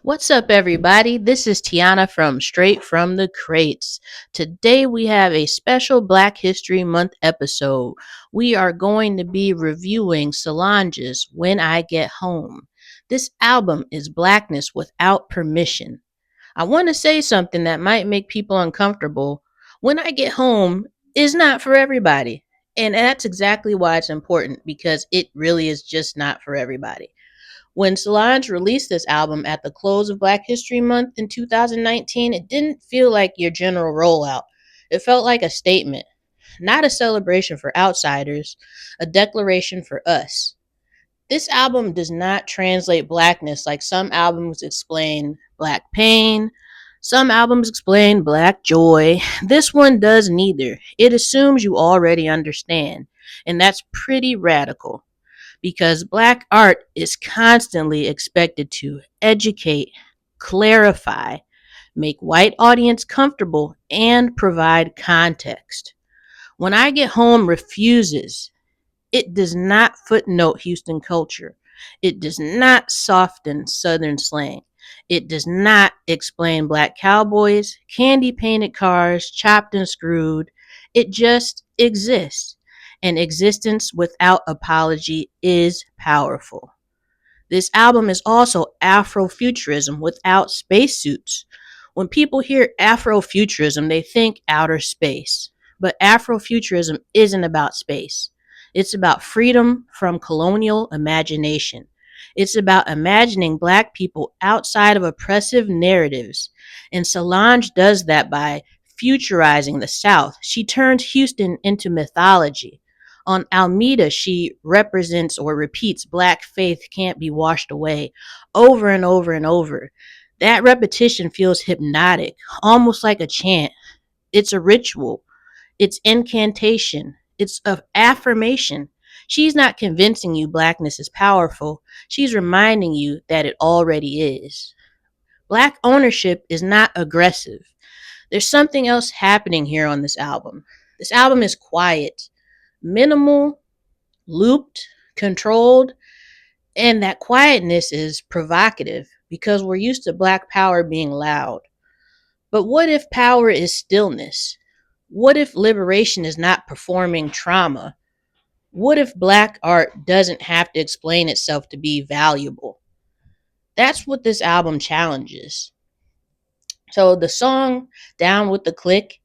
What's up, everybody? This is Tiana from Straight from the Crates. Today we have a special Black History Month episode. We are going to be reviewing Solange's When I Get Home. This album is Blackness without permission. I want to say something that might make people uncomfortable. When I Get Home is not for everybody. And that's exactly why it's important because it really is just not for everybody. When Solange released this album at the close of Black History Month in 2019, it didn't feel like your general rollout. It felt like a statement, not a celebration for outsiders, a declaration for us. This album does not translate blackness like some albums explain black pain, some albums explain black joy. This one does neither. It assumes you already understand, and that's pretty radical because black art is constantly expected to educate, clarify, make white audience comfortable, and provide context. When I Get Home refuses, it does not footnote Houston culture. It does not soften Southern slang. It does not explain black cowboys, candy painted cars, chopped and screwed. It just exists. And existence without apology is powerful. This album is also Afrofuturism without spacesuits. When people hear Afrofuturism, they think outer space. But Afrofuturism isn't about space. It's about freedom from colonial imagination. It's about imagining black people outside of oppressive narratives. And Solange does that by futurizing the South. She turns Houston into mythology. On Almeda, she represents or repeats black faith can't be washed away over and over and over. That repetition feels hypnotic, almost like a chant. It's a ritual, it's incantation, it's an affirmation. She's not convincing you blackness is powerful, she's reminding you that it already is. Black ownership is not aggressive. There's something else happening here on this album. This album is quiet, minimal, looped, controlled, and that quietness is provocative because we're used to black power being loud. But what if power is stillness? What if liberation is not performing trauma? What if black art doesn't have to explain itself to be valuable? That's what this album challenges. So the song Down with the Clique,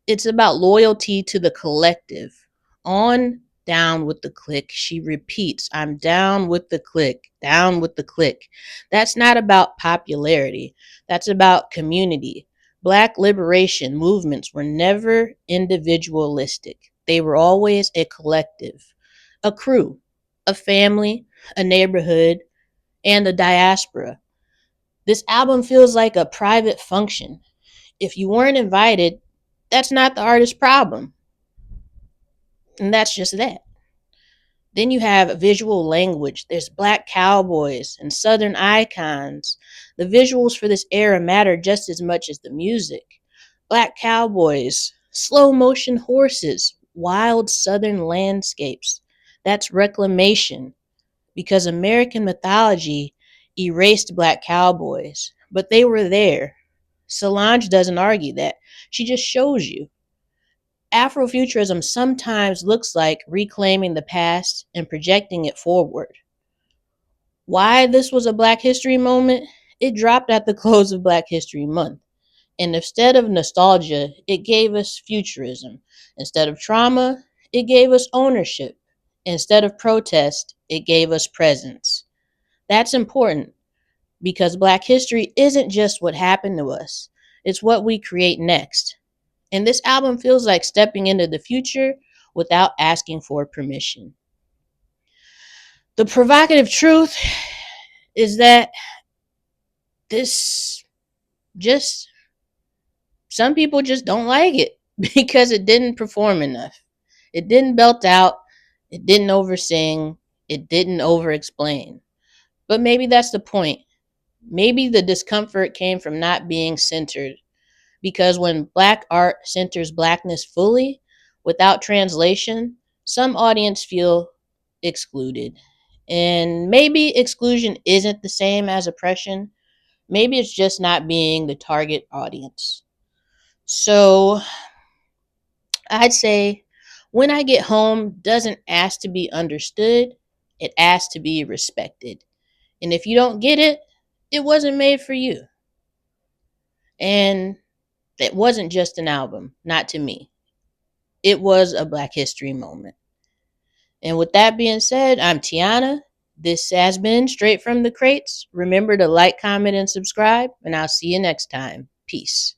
it's about loyalty to the collective. On down with the clique, she repeats, I'm down with the clique, down with the clique. That's not about popularity, that's about community. Black liberation movements were never individualistic, they were always a collective, a crew, a family, a neighborhood, and a diaspora. This album feels like a private function. If you weren't invited, that's not the artist's problem. And that's just that. Then you have visual language. There's black cowboys and southern icons. The visuals for this era matter just as much as the music. Black cowboys, slow motion horses, wild southern landscapes. That's reclamation because American mythology erased black cowboys, but they were there. Solange doesn't argue that. She just shows you. Afrofuturism sometimes looks like reclaiming the past and projecting it forward. Why this was a Black History moment? It dropped at the close of Black History Month. And instead of nostalgia, it gave us futurism. Instead of trauma, it gave us ownership. Instead of protest, it gave us presence. That's important because Black history isn't just what happened to us, it's what we create next. And this album feels like stepping into the future without asking for permission. The provocative truth is that this just, some people just don't like it because it didn't perform enough. It didn't belt out, it didn't oversing, it didn't over explain. But maybe that's the point. Maybe the discomfort came from not being centered. Because when black art centers blackness fully, without translation, some audience feel excluded. And maybe exclusion isn't the same as oppression, Maybe it's just not being the target audience. So I'd say When I Get Home doesn't ask to be understood, it asks to be respected. And if you don't get it, it wasn't made for you. And it wasn't just an album, not to me. It was a Black History moment. And with that being said, I'm Tiana. This has been Straight from the Crates. Remember to like, comment, and subscribe, and I'll see you next time. Peace.